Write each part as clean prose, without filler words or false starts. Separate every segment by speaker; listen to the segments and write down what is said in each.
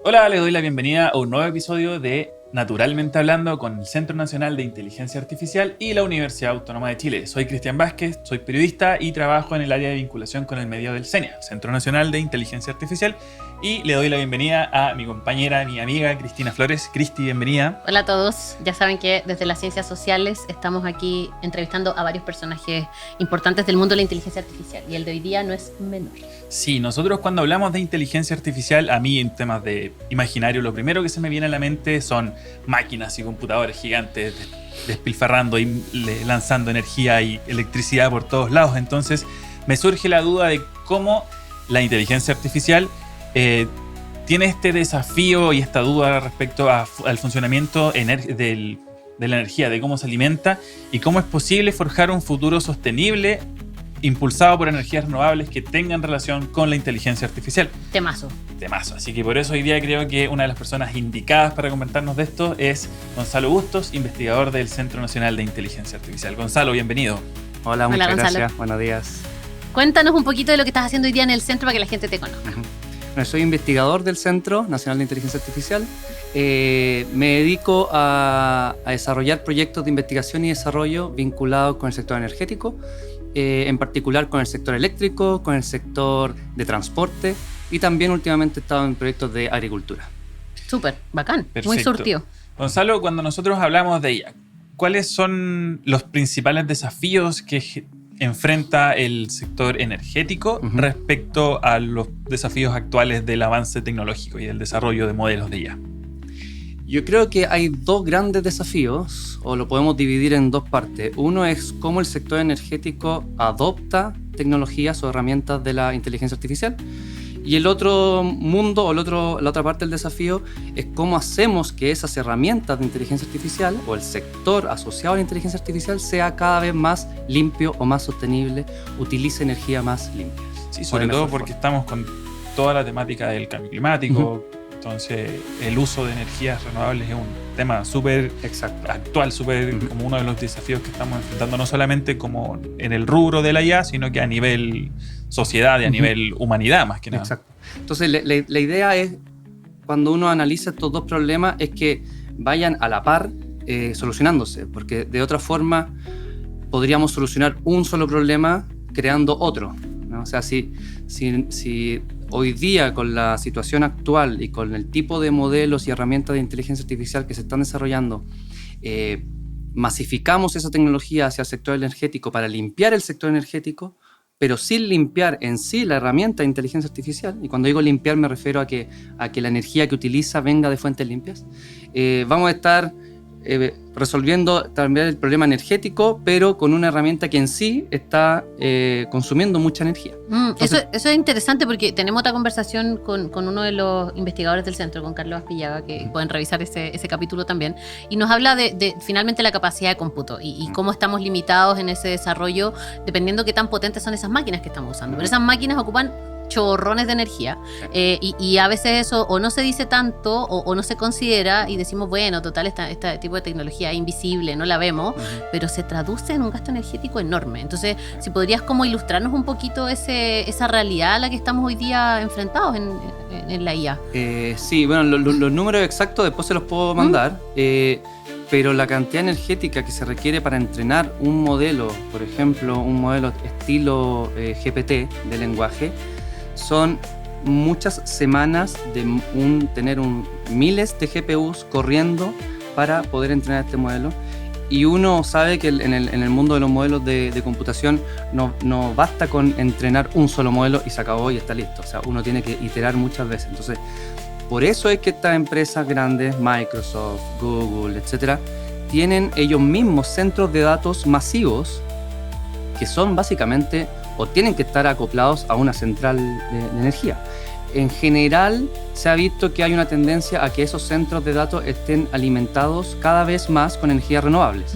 Speaker 1: Hola, les doy la bienvenida a un nuevo episodio de Naturalmente Hablando con el Centro Nacional de Inteligencia Artificial y la Universidad Autónoma de Chile. Soy Cristian Vázquez, soy periodista y trabajo en el área de vinculación con el medio del CENIA, el Centro Nacional de Inteligencia Artificial, y le doy la bienvenida a mi compañera, mi amiga Cristina Flores. Cristi, bienvenida.
Speaker 2: Hola a todos, ya saben que desde las ciencias sociales estamos aquí entrevistando a varios personajes importantes del mundo de la inteligencia artificial y el de hoy día no es menor.
Speaker 1: Sí, nosotros cuando hablamos de inteligencia artificial, a mí en temas de imaginario, lo primero que se me viene a la mente son máquinas y computadores gigantes despilfarrando y lanzando energía y electricidad por todos lados. Entonces me surge la duda de cómo la inteligencia artificial tiene este desafío y esta duda respecto al funcionamiento de la energía, de cómo se alimenta y cómo es posible forjar un futuro sostenible impulsado por energías renovables que tengan relación con la inteligencia artificial.
Speaker 2: Temazo.
Speaker 1: Así que por eso hoy día creo que una de las personas indicadas para comentarnos de esto es Gonzalo Bustos, investigador del Centro Nacional de Inteligencia Artificial. Gonzalo, bienvenido.
Speaker 3: Hola, muchas
Speaker 2: Gonzalo.
Speaker 3: gracias. Buenos días.
Speaker 2: Cuéntanos un poquito de lo que estás haciendo hoy día en el centro para que la gente te conozca.
Speaker 3: Bueno, soy investigador del Centro Nacional de Inteligencia Artificial. Me dedico a desarrollar proyectos de investigación y desarrollo vinculados con el sector energético, en particular con el sector eléctrico, con el sector de transporte y también últimamente he estado en proyectos de agricultura.
Speaker 2: Súper, bacán,
Speaker 1: Perfecto.
Speaker 2: muy surtido.
Speaker 1: Gonzalo, cuando nosotros hablamos de ella, ¿cuáles son los principales desafíos que enfrenta el sector energético respecto a los desafíos actuales del avance tecnológico y del desarrollo de modelos de IA?
Speaker 3: Yo creo que hay dos grandes desafíos, o lo podemos dividir en dos partes. Uno es cómo el sector energético adopta tecnologías o herramientas de la inteligencia artificial. Y el otro mundo, o la otra parte del desafío, es cómo hacemos que esas herramientas de inteligencia artificial, o el sector asociado a la inteligencia artificial, sea cada vez más limpio o más sostenible, utilice energía más limpia.
Speaker 1: Sí, sobre todo porque estamos con toda la temática del cambio climático. Entonces, el uso de energías renovables es un tema súper actual, súper como uno de los desafíos que estamos enfrentando, no solamente como en el rubro de la IA, sino que a nivel sociedad y a nivel humanidad, más que nada.
Speaker 3: Exacto. Entonces, la idea es, cuando uno analiza estos dos problemas, es que vayan a la par solucionándose, porque de otra forma podríamos solucionar un solo problema creando otro, ¿no? O sea, si hoy día, con la situación actual y con el tipo de modelos y herramientas de inteligencia artificial que se están desarrollando, masificamos esa tecnología hacia el sector energético para limpiar el sector energético, pero sin limpiar en sí la herramienta de inteligencia artificial, y cuando digo limpiar me refiero a que la energía que utiliza venga de fuentes limpias, vamos a estar resolviendo también el problema energético, pero con una herramienta que en sí está consumiendo mucha energía. Entonces,
Speaker 2: eso es interesante porque tenemos otra conversación con uno de los investigadores del centro, con Carlos Aspillaga, que pueden revisar ese capítulo también, y nos habla de finalmente la capacidad de cómputo y cómo estamos limitados en ese desarrollo dependiendo qué tan potentes son esas máquinas que estamos usando. Pero esas máquinas ocupan chorrones de energía y a veces eso o no se dice tanto o no se considera y decimos, bueno, total, este tipo de tecnología es invisible, no la vemos, pero se traduce en un gasto energético enorme. Entonces, si podrías como ilustrarnos un poquito esa realidad a la que estamos hoy día enfrentados en la IA.
Speaker 3: Sí, bueno, los números exactos después se los puedo mandar, pero la cantidad energética que se requiere para entrenar un modelo, por ejemplo, un modelo estilo GPT de lenguaje, son muchas semanas de tener miles de GPUs corriendo para poder entrenar este modelo. Y uno sabe que en el mundo de los modelos de computación no basta con entrenar un solo modelo y se acabó y está listo. O sea, uno tiene que iterar muchas veces. Entonces, por eso es que estas empresas grandes, Microsoft, Google, etcétera, tienen ellos mismos centros de datos masivos que son básicamente o tienen que estar acoplados a una central de energía. En general, se ha visto que hay una tendencia a que esos centros de datos estén alimentados cada vez más con energías renovables.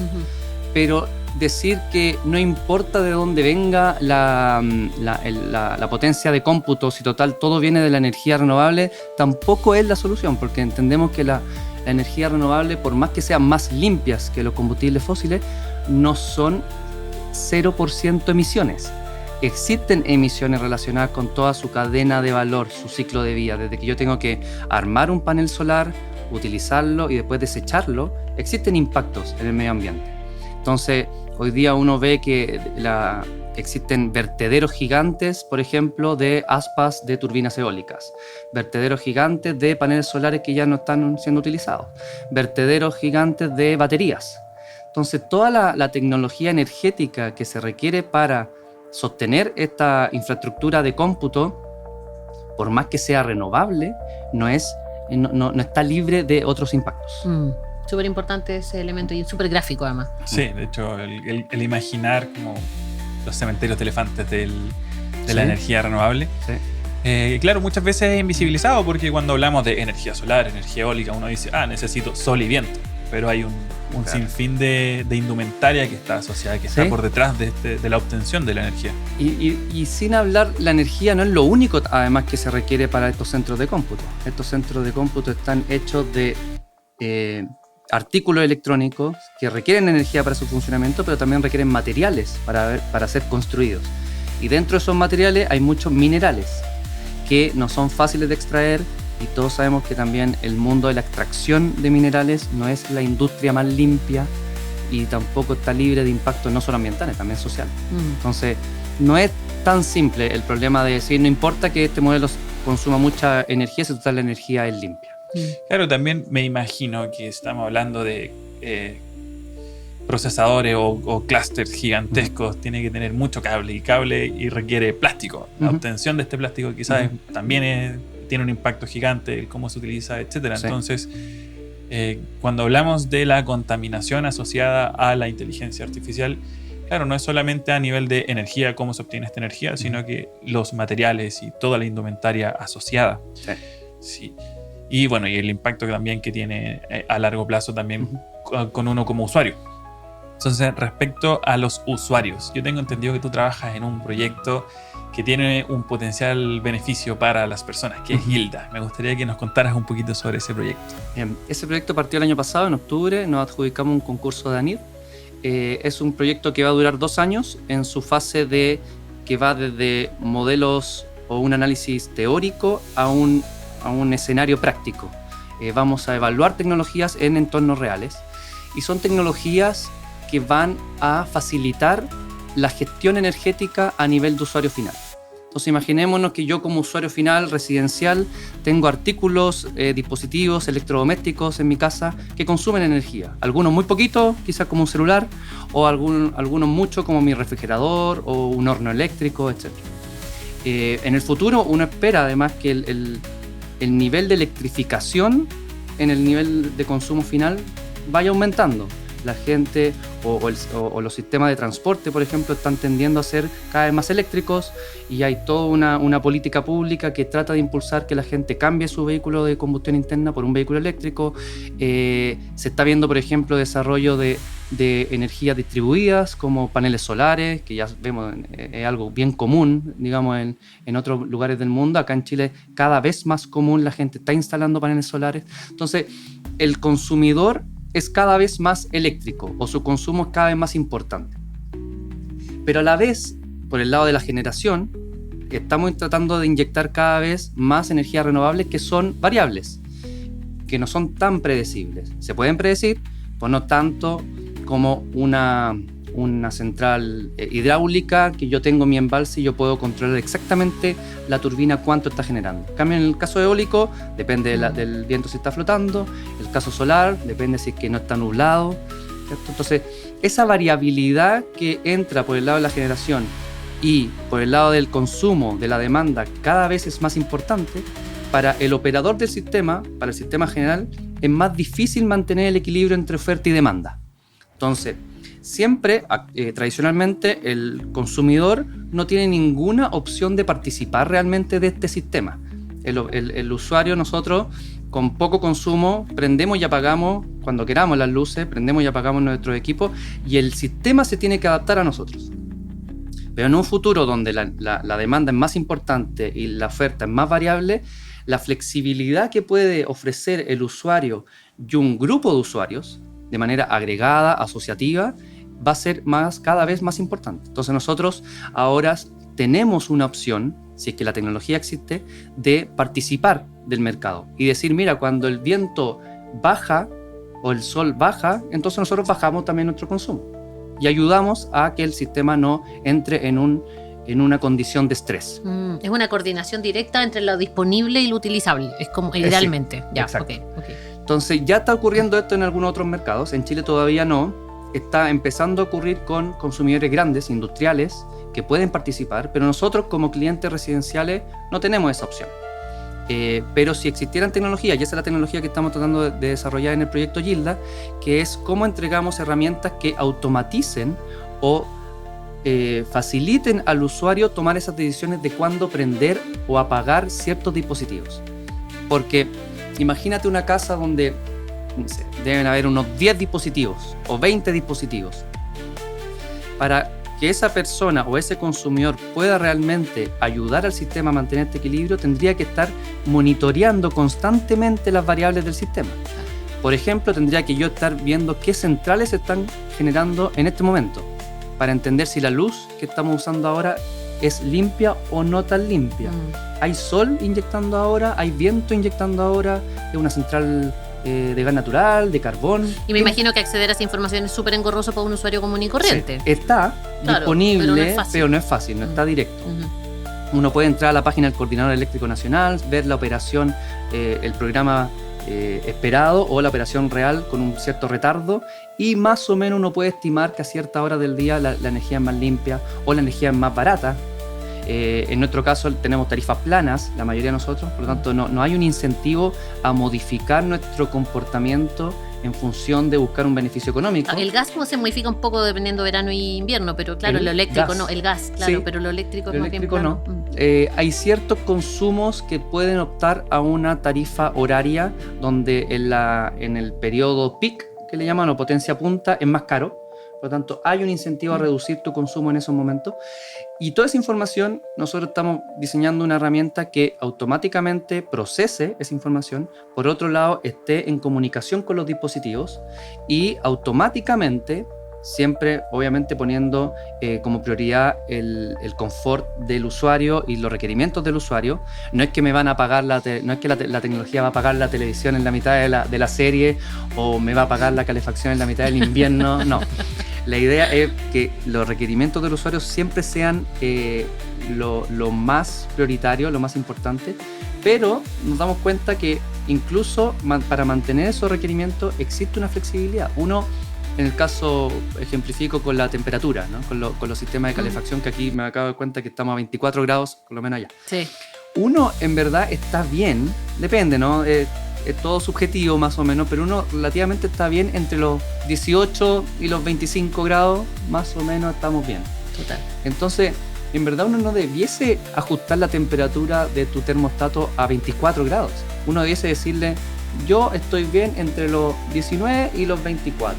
Speaker 3: Pero decir que no importa de dónde venga la potencia de cómputo, si total todo viene de la energía renovable, tampoco es la solución, porque entendemos que la energía renovable, por más que sean más limpias que los combustibles fósiles, no son 0% emisiones. existen emisiones relacionadas con toda su cadena de valor, su ciclo de vida. Desde que yo tengo que armar un panel solar, utilizarlo y después desecharlo, existen impactos en el medio ambiente. Entonces, hoy día uno ve que existen vertederos gigantes, por ejemplo, de aspas de turbinas eólicas, vertederos gigantes de paneles solares que ya no están siendo utilizados, vertederos gigantes de baterías. Entonces, toda la tecnología energética que se requiere para sostener esta infraestructura de cómputo, por más que sea renovable, no está libre de otros impactos.
Speaker 2: Súper importante ese elemento y súper gráfico además.
Speaker 1: Sí, de hecho, el imaginar como los cementerios de elefantes de la energía renovable.
Speaker 3: Sí.
Speaker 1: Claro, muchas veces es invisibilizado porque cuando hablamos de energía solar, energía eólica, uno dice, necesito sol y viento. Pero hay un sinfín de indumentaria que está asociada, que está por detrás de la obtención de la energía.
Speaker 3: Y sin hablar, la energía no es lo único, además, que se requiere para estos centros de cómputo. Estos centros de cómputo están hechos de artículos electrónicos que requieren energía para su funcionamiento, pero también requieren materiales para ser construidos. Y dentro de esos materiales hay muchos minerales que no son fáciles de extraer, y todos sabemos que también el mundo de la extracción de minerales no es la industria más limpia y tampoco está libre de impactos no solo ambientales, también sociales. Entonces, no es tan simple el problema de decir, no importa que este modelo consuma mucha energía, si total la energía es limpia.
Speaker 1: Claro, también me imagino que estamos hablando de procesadores o clústeres gigantescos. Tiene que tener mucho cable y requiere plástico. La obtención de este plástico quizás también tiene un impacto gigante, cómo se utiliza, etcétera. Sí. Entonces, cuando hablamos de la contaminación asociada a la inteligencia artificial, claro, no es solamente a nivel de energía, cómo se obtiene esta energía, sino que los materiales y toda la indumentaria asociada. Sí. Y bueno, y el impacto también que tiene a largo plazo también con uno como usuario. Entonces, respecto a los usuarios, yo tengo entendido que tú trabajas en un proyecto que tiene un potencial beneficio para las personas, que es Gilda. Me gustaría que nos contaras un poquito sobre ese proyecto.
Speaker 3: Bien, ese proyecto partió el año pasado, en octubre, nos adjudicamos un concurso de ANID. Es un proyecto que va a durar 2 años en su fase que va desde modelos o un análisis teórico a un escenario práctico. Vamos a evaluar tecnologías en entornos reales y son tecnologías que van a facilitar la gestión energética a nivel de usuario final. Entonces imaginémonos que yo como usuario final residencial tengo artículos, dispositivos electrodomésticos en mi casa que consumen energía. Algunos muy poquito, quizás como un celular, o algunos mucho como mi refrigerador o un horno eléctrico, etc. En el futuro uno espera además que el nivel de electrificación en el nivel de consumo final vaya aumentando. La gente o los sistemas de transporte, por ejemplo, están tendiendo a ser cada vez más eléctricos y hay toda una política pública que trata de impulsar que la gente cambie su vehículo de combustión interna por un vehículo eléctrico. Se está viendo, por ejemplo, desarrollo de energías distribuidas como paneles solares, que ya vemos es algo bien común, digamos, en otros lugares del mundo. Acá en Chile cada vez más común, la gente está instalando paneles solares. Entonces, el consumidor es cada vez más eléctrico o su consumo es cada vez más importante. Pero a la vez, por el lado de la generación, estamos tratando de inyectar cada vez más energías renovables que son variables, que no son tan predecibles. Se pueden predecir, pues no tanto como una central hidráulica que yo tengo en mi embalse y yo puedo controlar exactamente la turbina cuánto está generando. En cambio, en el caso eólico depende del viento si está flotando, el caso solar depende si es que no está nublado, ¿cierto? Entonces, esa variabilidad que entra por el lado de la generación y por el lado del consumo, de la demanda, cada vez es más importante. Para el operador del sistema, para el sistema general, es más difícil mantener el equilibrio entre oferta y demanda. Entonces, siempre, tradicionalmente, el consumidor no tiene ninguna opción de participar realmente de este sistema. El usuario, nosotros, con poco consumo, prendemos y apagamos cuando queramos las luces, prendemos y apagamos nuestros equipos y el sistema se tiene que adaptar a nosotros. Pero en un futuro donde la demanda es más importante y la oferta es más variable, la flexibilidad que puede ofrecer el usuario y un grupo de usuarios de manera agregada, asociativa, va a ser cada vez más importante. Entonces nosotros ahora tenemos una opción, si es que la tecnología existe, de participar del mercado y decir, mira, cuando el viento baja o el sol baja, entonces nosotros bajamos también nuestro consumo y ayudamos a que el sistema no entre en una condición de estrés.
Speaker 2: Es una coordinación directa entre lo disponible y lo utilizable, es como idealmente.
Speaker 3: Sí,
Speaker 2: ya,
Speaker 3: exacto.
Speaker 2: Okay.
Speaker 3: Entonces ya está ocurriendo esto en algunos otros mercados, en Chile todavía no, está empezando a ocurrir con consumidores grandes, industriales, que pueden participar, pero nosotros como clientes residenciales no tenemos esa opción. Pero si existieran tecnologías, y esa es la tecnología que estamos tratando de desarrollar en el proyecto Gilda, que es cómo entregamos herramientas que automaticen o faciliten al usuario tomar esas decisiones de cuándo prender o apagar ciertos dispositivos. Porque imagínate una casa donde, no sé, deben haber unos 10 dispositivos o 20 dispositivos. Para que esa persona o ese consumidor pueda realmente ayudar al sistema a mantener este equilibrio, tendría que estar monitoreando constantemente las variables del sistema. Por ejemplo, tendría que yo estar viendo qué centrales se están generando en este momento, para entender si la luz que estamos usando ahora es limpia o no tan limpia. ¿Hay sol inyectando ahora? ¿Hay viento inyectando ahora? ¿Es una central de gas natural, de carbón?
Speaker 2: Y me imagino que acceder a esa información es súper engorroso para un usuario común y corriente.
Speaker 3: Sí, está disponible, pero no es fácil, no está directo. Uno puede entrar a la página del Coordinador Eléctrico Nacional, ver la operación, el programa esperado o la operación real con un cierto retardo, y más o menos uno puede estimar que a cierta hora del día la energía es más limpia o la energía es más barata. En nuestro caso tenemos tarifas planas, la mayoría de nosotros, por lo tanto no hay un incentivo a modificar nuestro comportamiento en función de buscar un beneficio económico.
Speaker 2: El gas se modifica un poco dependiendo verano y invierno, pero claro, lo eléctrico
Speaker 3: gas.
Speaker 2: No, el gas, claro,
Speaker 3: Sí,
Speaker 2: pero lo eléctrico es
Speaker 3: lo
Speaker 2: más bien
Speaker 3: eléctrico
Speaker 2: plano.
Speaker 3: no. Hay ciertos consumos que pueden optar a una tarifa horaria donde en el periodo peak, que le llaman, o potencia punta, es más caro. Por lo tanto, hay un incentivo a reducir tu consumo en esos momentos. Y toda esa información, nosotros estamos diseñando una herramienta que automáticamente procese esa información, por otro lado, esté en comunicación con los dispositivos y automáticamente, siempre obviamente poniendo como prioridad el confort del usuario y los requerimientos del usuario. No es que me van a pagar no es que la tecnología va a apagar la televisión en la mitad de la serie, o me va a apagar la calefacción en la mitad del invierno, no. La idea es que los requerimientos del usuario siempre sean lo más prioritario, lo más importante, pero nos damos cuenta que incluso para mantener esos requerimientos existe una flexibilidad. Uno, en el caso, ejemplifico con la temperatura, ¿no? con los sistemas de calefacción, que aquí me acabo de dar cuenta que estamos a 24 grados, por lo menos allá.
Speaker 2: Sí.
Speaker 3: Uno en verdad está bien, depende, ¿no? Es todo subjetivo más o menos, pero uno relativamente está bien entre los 18 y los 25 grados, más o menos estamos bien.
Speaker 2: Total.
Speaker 3: Entonces, en verdad uno no debiese ajustar la temperatura de tu termostato a 24 grados. Uno debiese decirle, yo estoy bien entre los 19 y los 24,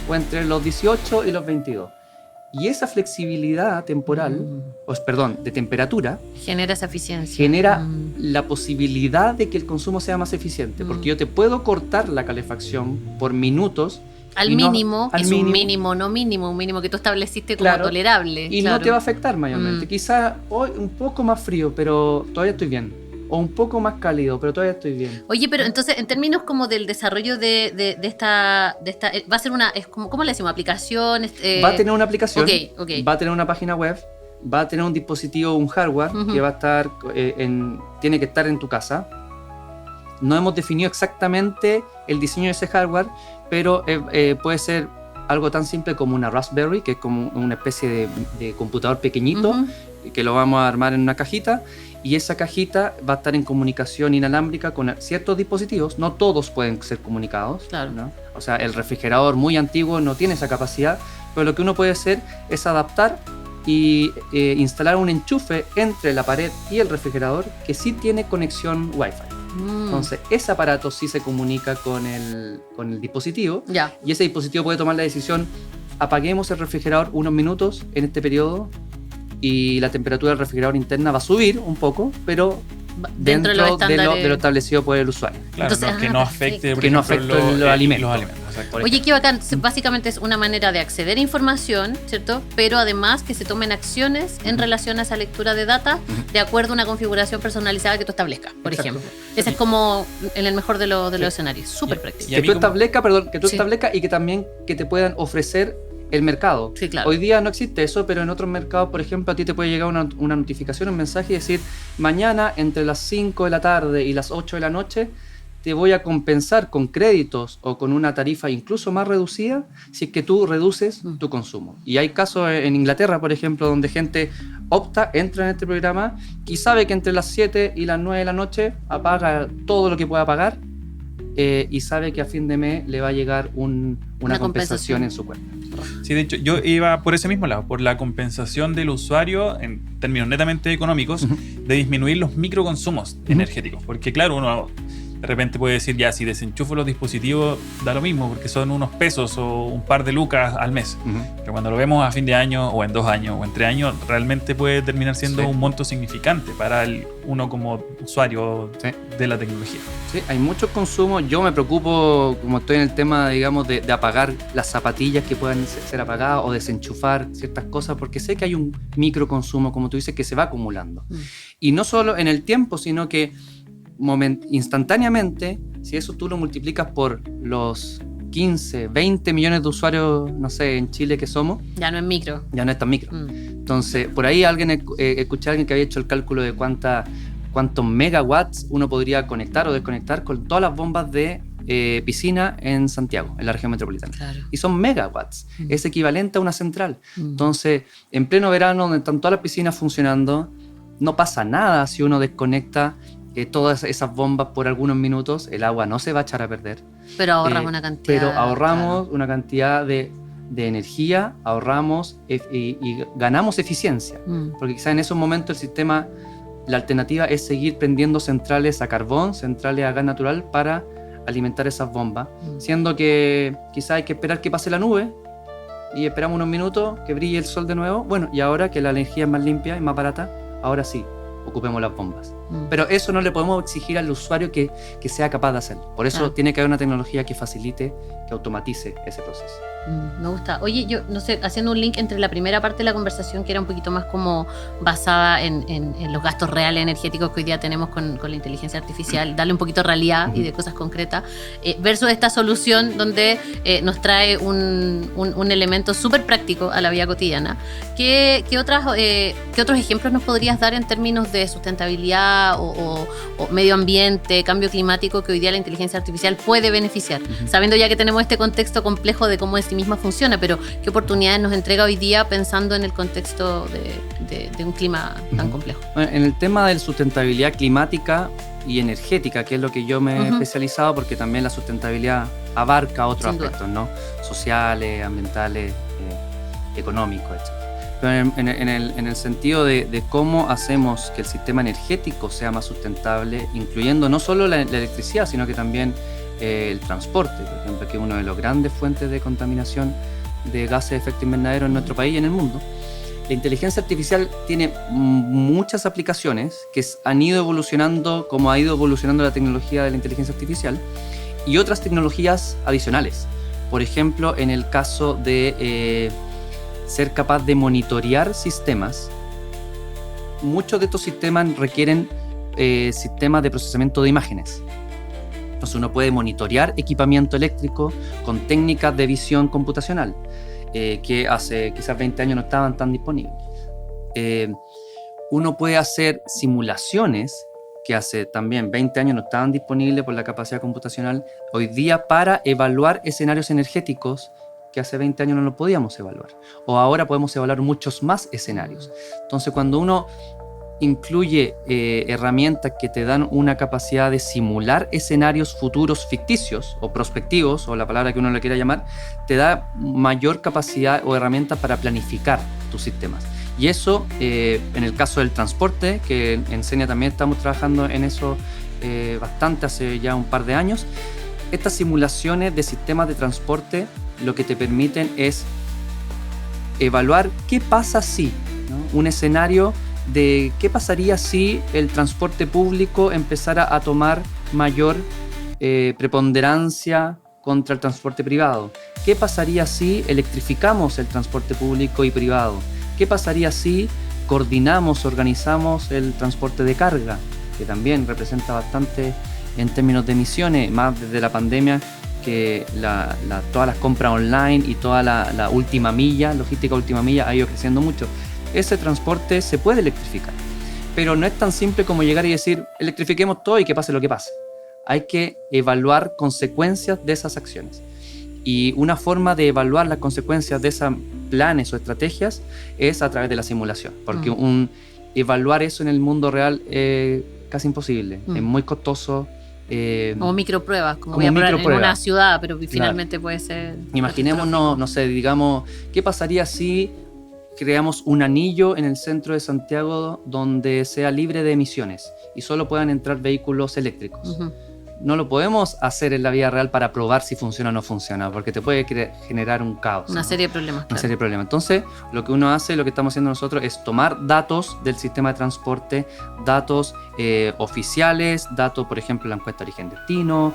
Speaker 3: o entre los 18 y los 22. Y esa flexibilidad temporal, de temperatura,
Speaker 2: genera esa eficiencia.
Speaker 3: Genera la posibilidad de que el consumo sea más eficiente, porque yo te puedo cortar la calefacción por minutos.
Speaker 2: Al mínimo, es un mínimo, no mínimo, un mínimo que tú estableciste como tolerable.
Speaker 3: Y no te va a afectar mayormente. Quizás hoy un poco más frío, pero todavía estoy bien. O un poco más cálido, pero todavía estoy bien.
Speaker 2: Oye, pero entonces, en términos como del desarrollo de esta va a ser ¿cómo le decimos? ¿Aplicación?
Speaker 3: Va a tener una aplicación,
Speaker 2: okay.
Speaker 3: Va a tener una página web, va a tener un dispositivo, un hardware, que va a estar tiene que estar en tu casa. No hemos definido exactamente el diseño de ese hardware, pero puede ser algo tan simple como una Raspberry, que es como una especie de computador pequeñito, que lo vamos a armar en una cajita, y esa cajita va a estar en comunicación inalámbrica con ciertos dispositivos. No todos pueden ser comunicados,
Speaker 2: claro,
Speaker 3: ¿no? O sea, el refrigerador muy antiguo no tiene esa capacidad, pero lo que uno puede hacer es adaptar y instalar un enchufe entre la pared y el refrigerador que sí tiene conexión Wi-Fi. Entonces, ese aparato sí se comunica con el dispositivo, y ese dispositivo puede tomar la decisión: apaguemos el refrigerador unos minutos en este periodo, y la temperatura del refrigerador interna va a subir un poco, pero
Speaker 2: dentro de los estándares.
Speaker 3: de lo establecido por el usuario.
Speaker 1: Claro,
Speaker 2: Entonces,
Speaker 1: que no afecte, por
Speaker 3: que no
Speaker 1: ejemplo,
Speaker 3: afecte los alimentos.
Speaker 1: exacto.
Speaker 2: Oye, qué bacán. Básicamente es una manera de acceder a información, ¿cierto? Pero además que se tomen acciones en relación a esa lectura de data de acuerdo a una configuración personalizada que tú establezcas, por
Speaker 3: Exacto.
Speaker 2: ejemplo. Ese es como en el mejor de los escenarios. Súper práctico.
Speaker 1: Y a
Speaker 3: Que
Speaker 1: mí
Speaker 3: tú
Speaker 1: como-
Speaker 3: establezcas y que también que te puedan ofrecer el mercado.
Speaker 2: Sí, claro.
Speaker 3: Hoy día no existe eso, pero en otros mercados, por ejemplo, a ti te puede llegar una notificación, un mensaje y decir, mañana entre las 5 de la tarde y las 8 de la noche te voy a compensar con créditos o con una tarifa incluso más reducida si es que tú reduces tu consumo. Y hay casos en Inglaterra, por ejemplo, donde gente entra en este programa y sabe que entre las 7 y las 9 de la noche apaga todo lo que pueda pagar y sabe que a fin de mes le va a llegar una compensación en su cuenta.
Speaker 1: Sí, de hecho, yo iba por ese mismo lado, por la compensación del usuario en términos netamente económicos, de disminuir los microconsumos energéticos. Porque claro, uno de repente puede decir, ya, si desenchufo los dispositivos, da lo mismo, porque son unos pesos o un par de lucas al mes. Pero cuando lo vemos a fin de año, o en 2 años, o en 3 años, realmente puede terminar siendo
Speaker 3: Sí.
Speaker 1: un monto significante para uno como usuario
Speaker 3: Sí.
Speaker 1: de la tecnología.
Speaker 3: Sí, hay mucho consumo. Yo me preocupo, como estoy en el tema, digamos, de apagar las zapatillas que puedan ser apagadas o desenchufar ciertas cosas, porque sé que hay un microconsumo, como tú dices, que se va acumulando. Y no solo en el tiempo, sino que instantáneamente, si eso tú lo multiplicas por los 15, 20 millones de usuarios, no sé, en Chile que somos,
Speaker 2: Ya no es micro.
Speaker 3: ya no es tan micro.
Speaker 2: Mm.
Speaker 3: Entonces, por ahí escuché a alguien que había hecho el cálculo de cuántos megawatts uno podría conectar o desconectar con todas las bombas de piscina en Santiago, en la región metropolitana.
Speaker 2: Claro.
Speaker 3: Y son megawatts, es equivalente a una central.
Speaker 2: Mm.
Speaker 3: Entonces, en pleno verano, donde están todas las piscinas funcionando, no pasa nada si uno desconecta todas esas bombas por algunos minutos, el agua no se va a echar a perder.
Speaker 2: Pero ahorras una cantidad.
Speaker 3: Pero ahorramos
Speaker 2: claro.
Speaker 3: una cantidad de energía, ahorramos y ganamos eficiencia.
Speaker 2: Mm.
Speaker 3: Porque quizás en esos momentos el sistema, la alternativa es seguir prendiendo centrales a carbón, centrales a gas natural para alimentar esas bombas. Siendo que quizás hay que esperar que pase la nube y esperamos unos minutos, que brille el sol de nuevo. Bueno, y ahora que la energía es más limpia y más barata, ahora sí, ocupemos las bombas. Pero eso no le podemos exigir al usuario que sea capaz de hacerlo. Por eso tiene que haber una tecnología que facilite, que automatice ese proceso.
Speaker 2: Me gusta. Oye, yo no sé, haciendo un link entre la primera parte de la conversación, que era un poquito más como basada en los gastos reales energéticos que hoy día tenemos con la inteligencia artificial, darle un poquito de realidad y de cosas concretas, versus esta solución donde nos trae un elemento súper práctico a la vida cotidiana. ¿Qué otros ejemplos nos podrías dar en términos de sustentabilidad o medio ambiente, cambio climático, que hoy día la inteligencia artificial puede beneficiar? Sabiendo ya que tenemos este contexto complejo de cómo sí misma funciona, pero ¿qué oportunidades nos entrega hoy día pensando en el contexto de un clima tan complejo?
Speaker 3: Bueno, en el tema de sustentabilidad climática y energética, que es lo que yo me he especializado, porque también la sustentabilidad abarca otros aspectos, ¿no? Sociales, ambientales, económicos, etc. Pero en el sentido de cómo hacemos que el sistema energético sea más sustentable, incluyendo no solo la electricidad, sino que también el transporte, por ejemplo, que es una de las grandes fuentes de contaminación de gases de efecto invernadero en nuestro país y en el mundo. La inteligencia artificial tiene muchas aplicaciones que han ido evolucionando como ha ido evolucionando la tecnología de la inteligencia artificial, y otras tecnologías adicionales. Por ejemplo, en el caso de ser capaz de monitorear sistemas, muchos de estos sistemas requieren sistemas de procesamiento de imágenes. Entonces uno puede monitorear equipamiento eléctrico con técnicas de visión computacional que hace quizás 20 años no estaban tan disponibles. Uno puede hacer simulaciones que hace también 20 años no estaban disponibles por la capacidad computacional hoy día para evaluar escenarios energéticos que hace 20 años no lo podíamos evaluar. O ahora podemos evaluar muchos más escenarios. Entonces cuando uno incluye herramientas que te dan una capacidad de simular escenarios futuros ficticios o prospectivos, o la palabra que uno le quiera llamar, te da mayor capacidad o herramientas para planificar tus sistemas. Y eso, en el caso del transporte, que en Senia también estamos trabajando en eso bastante hace ya un par de años, estas simulaciones de sistemas de transporte lo que te permiten es evaluar qué pasa si, ¿no? Un escenario de qué pasaría si el transporte público empezara a tomar mayor preponderancia contra el transporte privado. ¿Qué pasaría si electrificamos el transporte público y privado? ¿Qué pasaría si coordinamos, organizamos el transporte de carga, que también representa bastante en términos de emisiones, más desde la pandemia, que todas las compras online y toda la última milla, logística última milla, ha ido creciendo mucho? Ese transporte se puede electrificar, pero no es tan simple como llegar y decir electrifiquemos todo y que pase lo que pase. Hay que evaluar consecuencias de esas acciones. Y una forma de evaluar las consecuencias de esos planes o estrategias es a través de la simulación, porque evaluar eso en el mundo real es casi imposible, es muy costoso.
Speaker 2: Como micropruebas, como voy a poner en una ciudad, pero finalmente puede ser...
Speaker 3: Imaginémonos, no sé, digamos, ¿qué pasaría si creamos un anillo en el centro de Santiago donde sea libre de emisiones y solo puedan entrar vehículos eléctricos? No lo podemos hacer en la vida real para probar si funciona o no funciona, porque te puede generar un caos.
Speaker 2: Una serie de problemas.
Speaker 3: Una serie de problemas. Entonces, lo que uno hace, lo que estamos haciendo nosotros es tomar datos del sistema de transporte, datos oficiales, datos, por ejemplo, la encuesta de origen-destino,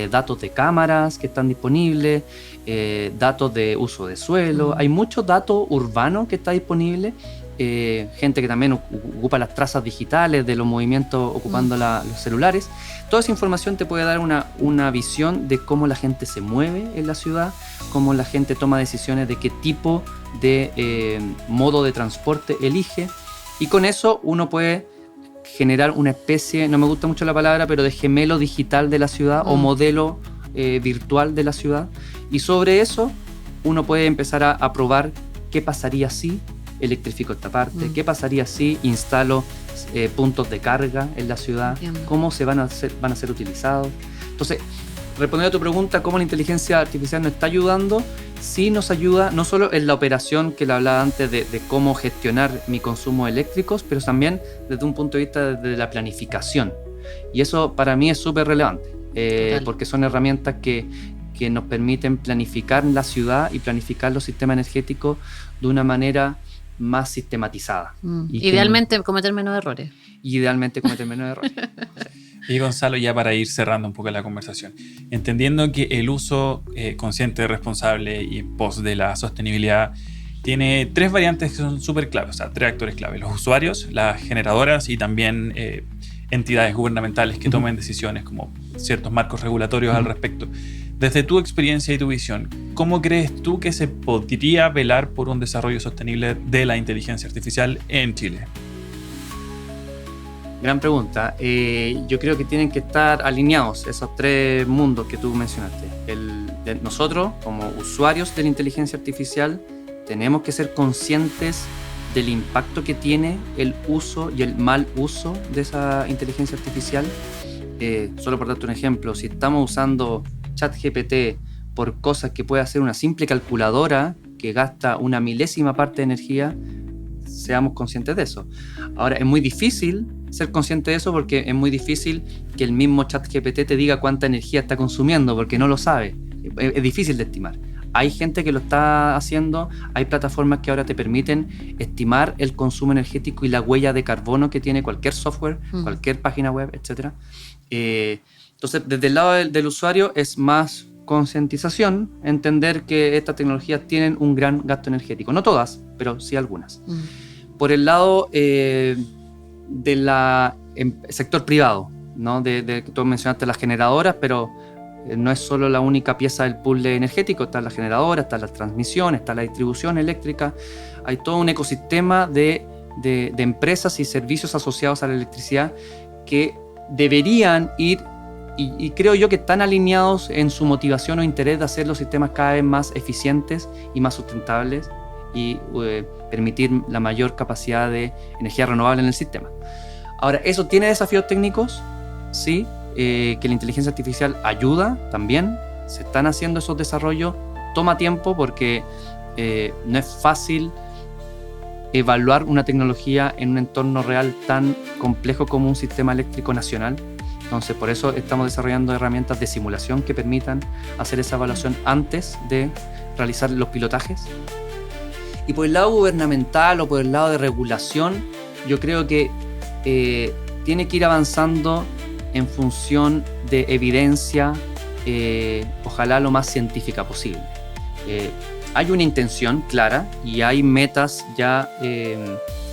Speaker 3: datos de cámaras que están disponibles, datos de uso de suelo. Hay mucho dato urbano que está disponible. Gente que también ocupa las trazas digitales de los movimientos ocupando los celulares. Toda esa información te puede dar una visión de cómo la gente se mueve en la ciudad, cómo la gente toma decisiones de qué tipo de modo de transporte elige, y con eso uno puede generar una especie, no me gusta mucho la palabra, pero de gemelo digital de la ciudad o modelo virtual de la ciudad, y sobre eso uno puede empezar a probar qué pasaría si electrifico esta parte, qué pasaría si instalo puntos de carga en la ciudad, cómo van a ser utilizados. Entonces, respondiendo a tu pregunta, ¿cómo la inteligencia artificial nos está ayudando? Sí nos ayuda, no solo en la operación que le hablaba antes de cómo gestionar mi consumo eléctricos, pero también desde un punto de vista de la planificación. Y eso para mí es súper relevante, porque son herramientas que nos permiten planificar la ciudad y planificar los sistemas energéticos de una manera más sistematizada.
Speaker 2: Idealmente cometer menos errores.
Speaker 3: Idealmente cometer menos errores.
Speaker 1: Y Gonzalo, ya para ir cerrando un poco la conversación, entendiendo que el uso consciente, responsable y en pos de la sostenibilidad tiene tres variantes que son súper claves, o sea, tres actores clave: los usuarios, las generadoras y también entidades gubernamentales que tomen decisiones como ciertos marcos regulatorios al respecto. Desde tu experiencia y tu visión, ¿cómo crees tú que se podría velar por un desarrollo sostenible de la inteligencia artificial en Chile?
Speaker 3: Gran pregunta. Yo creo que tienen que estar alineados esos tres mundos que tú mencionaste. Nosotros, como usuarios de la inteligencia artificial, tenemos que ser conscientes del impacto que tiene el uso y el mal uso de esa inteligencia artificial. Solo por darte un ejemplo, si estamos usando ChatGPT por cosas que puede hacer una simple calculadora que gasta una milésima parte de energía, seamos conscientes de eso. Ahora, es muy difícil ser consciente de eso, porque es muy difícil que el mismo ChatGPT te diga cuánta energía está consumiendo, porque no lo sabe. Es difícil de estimar. Hay gente que lo está haciendo, hay plataformas que ahora te permiten estimar el consumo energético y la huella de carbono que tiene cualquier software, cualquier página web, etc. Entonces, desde el lado del usuario es más concientización, entender que estas tecnologías tienen un gran gasto energético. No todas, pero sí algunas. Por el lado del sector privado, ¿no? Tú mencionaste las generadoras, pero no es solo la única pieza del puzzle energético. Está la generadora, está la transmisión, está la distribución eléctrica. Hay todo un ecosistema de empresas y servicios asociados a la electricidad que deberían ir, y creo yo que están alineados en su motivación o interés de hacer los sistemas cada vez más eficientes y más sustentables y permitir la mayor capacidad de energía renovable en el sistema. Ahora, ¿eso tiene desafíos técnicos? Sí. Que la inteligencia artificial ayuda también. Se están haciendo esos desarrollos. Toma tiempo porque no es fácil evaluar una tecnología en un entorno real tan complejo como un sistema eléctrico nacional. Entonces, por eso estamos desarrollando herramientas de simulación que permitan hacer esa evaluación antes de realizar los pilotajes. Y por el lado gubernamental o por el lado de regulación, yo creo que tiene que ir avanzando en función de evidencia, ojalá lo más científica posible. Hay una intención clara y hay metas ya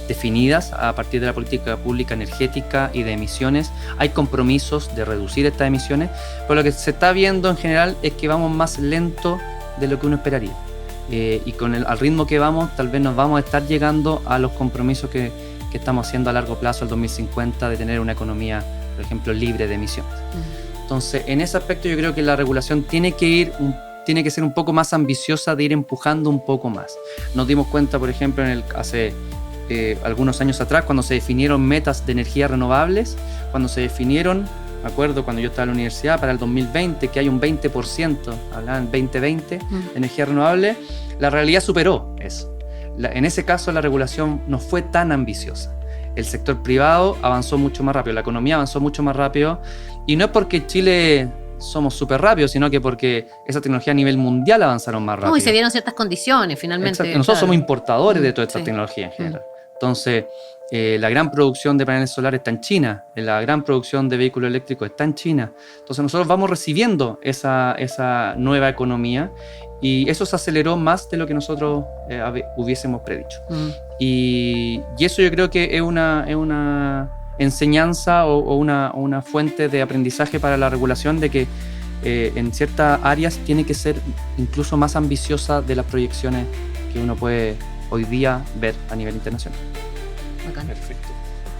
Speaker 3: definidas a partir de la política pública energética y de emisiones. Hay compromisos de reducir estas emisiones, pero lo que se está viendo en general es que vamos más lento de lo que uno esperaría. Y al ritmo que vamos, tal vez nos vamos a estar llegando a los compromisos que estamos haciendo a largo plazo, al 2050, de tener una economía, por ejemplo, libre de emisiones. Entonces, en ese aspecto yo creo que la regulación tiene que ser un poco más ambiciosa, de ir empujando un poco más. Nos dimos cuenta, por ejemplo, hace algunos años atrás, cuando se definieron metas de energías renovables, cuando se definieron, me acuerdo cuando yo estaba en la universidad, para el 2020, que hay un 20%, hablaban 2020, de energía renovable, la realidad superó eso. En ese caso, la regulación no fue tan ambiciosa. El sector privado avanzó mucho más rápido, la economía avanzó mucho más rápido, y no es porque Chile somos súper rápidos, sino que porque esa tecnología a nivel mundial avanzaron más rápido.
Speaker 2: Y se dieron ciertas condiciones, finalmente.
Speaker 3: Exacto. Nosotros somos importadores de toda esta tecnología en general. Entonces, la gran producción de paneles solares está en China, la gran producción de vehículos eléctricos está en China. Entonces, nosotros vamos recibiendo esa nueva economía, y eso se aceleró más de lo que nosotros hubiésemos predicho. Y eso yo creo que es una enseñanza o una fuente de aprendizaje para la regulación, de que en ciertas áreas tiene que ser incluso más ambiciosa de las proyecciones que uno puede hoy día ver a nivel internacional.
Speaker 2: Bacán.
Speaker 1: Perfecto.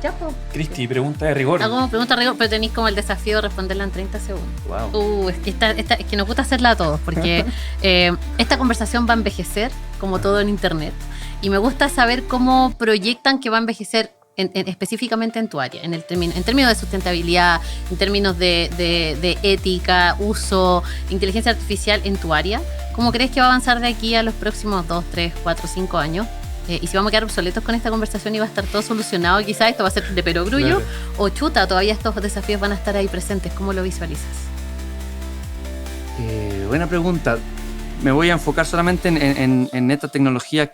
Speaker 2: Ya, pues.
Speaker 1: Cristi, pregunta de rigor.
Speaker 2: Hago pregunta de rigor, pero tenéis como el desafío de responderla en 30 segundos.
Speaker 3: Wow.
Speaker 2: Es que nos gusta hacerla a todos, porque esta conversación va a envejecer, como todo en Internet, y me gusta saber cómo proyectan que va a envejecer específicamente en tu área, en términos de sustentabilidad, en términos de ética, uso, inteligencia artificial en tu área. ¿Cómo crees que va a avanzar de aquí a los próximos 2, 3, 4, 5 años? Y si vamos a quedar obsoletos con esta conversación y va a estar todo solucionado, quizás esto va a ser de perogrullo, claro, o chuta, todavía estos desafíos van a estar ahí presentes. ¿Cómo lo visualizas?
Speaker 3: Buena pregunta. Me voy a enfocar solamente en esta tecnología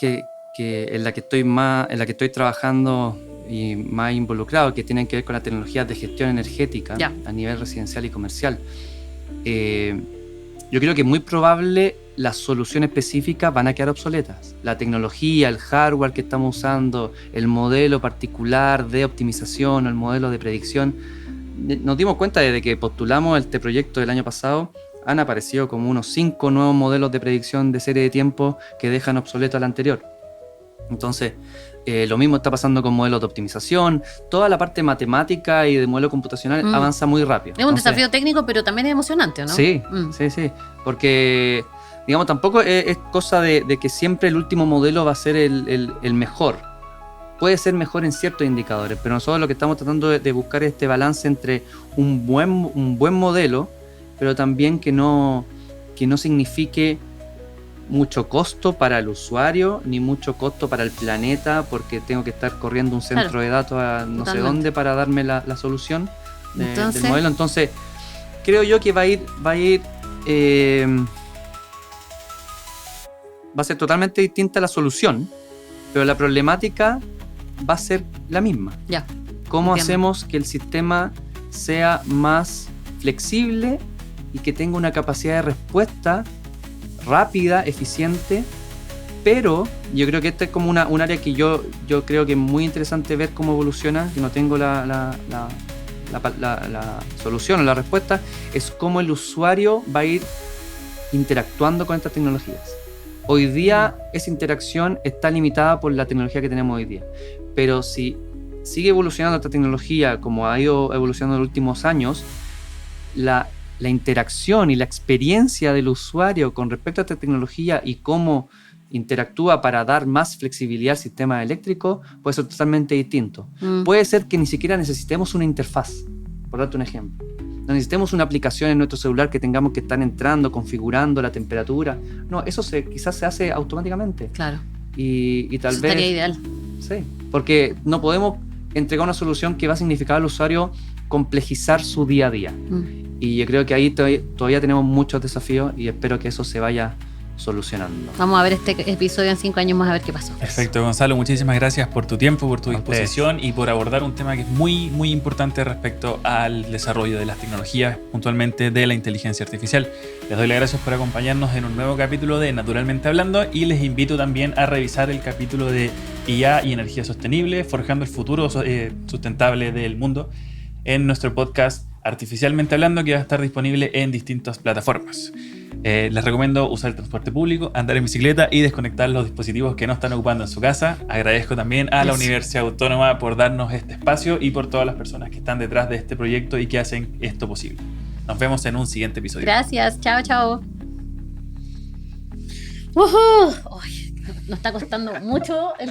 Speaker 3: en la que estoy trabajando y más involucrado, que tienen que ver con la tecnología de gestión energética a nivel residencial y comercial. Yo creo que es muy probable las soluciones específicas van a quedar obsoletas. La tecnología, el hardware que estamos usando, el modelo particular de optimización, el modelo de predicción. Nos dimos cuenta desde que postulamos este proyecto del año pasado, han aparecido como unos 5 nuevos modelos de predicción de serie de tiempo que dejan obsoleto al anterior. Entonces, lo mismo está pasando con modelos de optimización. Toda la parte matemática y de modelo computacional avanza muy rápido.
Speaker 2: Es un desafío técnico, pero también es emocionante, ¿no?
Speaker 3: Sí, sí. Porque, digamos, tampoco es cosa de que siempre el último modelo va a ser el mejor. Puede ser mejor en ciertos indicadores, pero nosotros lo que estamos tratando de buscar es este balance entre un buen modelo, pero también que no signifique mucho costo para el usuario, ni mucho costo para el planeta, porque tengo que estar corriendo un centro de datos a no sé dónde para darme la solución del modelo. Entonces, creo yo que va a ser totalmente distinta la solución, pero la problemática va a ser la misma. ¿Cómo hacemos que el sistema sea más flexible y que tenga una capacidad de respuesta rápida, eficiente? Pero yo creo que esta es como un área que yo creo que es muy interesante ver cómo evoluciona, que no tengo la solución o la respuesta, es cómo el usuario va a ir interactuando con estas tecnologías. Hoy día esa interacción está limitada por la tecnología que tenemos hoy día, pero si sigue evolucionando esta tecnología como ha ido evolucionando en los últimos años, la interacción y la experiencia del usuario con respecto a esta tecnología y cómo interactúa para dar más flexibilidad al sistema eléctrico puede ser totalmente distinto. Puede ser que ni siquiera necesitemos una interfaz, por darte un ejemplo. No necesitemos una aplicación en nuestro celular que tengamos que estar entrando, configurando la temperatura. No, eso quizás se hace automáticamente.
Speaker 2: Claro.
Speaker 3: Y tal vez...
Speaker 2: Estaría ideal.
Speaker 3: Sí, porque no podemos entregar una solución que va a significar al usuario complejizar su día a día. Y yo creo que ahí todavía tenemos muchos desafíos y espero que eso se vaya solucionando.
Speaker 2: Vamos a ver este episodio en 5 años más a ver qué pasó.
Speaker 1: Perfecto, Gonzalo, muchísimas gracias por tu tiempo, por tu
Speaker 3: A
Speaker 1: disposición y por abordar un tema que es muy, muy importante respecto al desarrollo de las tecnologías, puntualmente de la inteligencia artificial. Les doy las gracias por acompañarnos en un nuevo capítulo de Naturalmente Hablando y les invito también a revisar el capítulo de IA y energía sostenible, forjando el futuro sustentable del mundo, en nuestro podcast Artificialmente Hablando, que va a estar disponible en distintas plataformas. Les recomiendo usar el transporte público, andar en bicicleta y desconectar los dispositivos que no están ocupando en su casa. Agradezco también a la Universidad Autónoma por darnos este espacio y por todas las personas que están detrás de este proyecto y que hacen esto posible. Nos vemos en un siguiente episodio.
Speaker 2: Gracias, chao, chao. ¡Uhú! Ay, nos está costando mucho el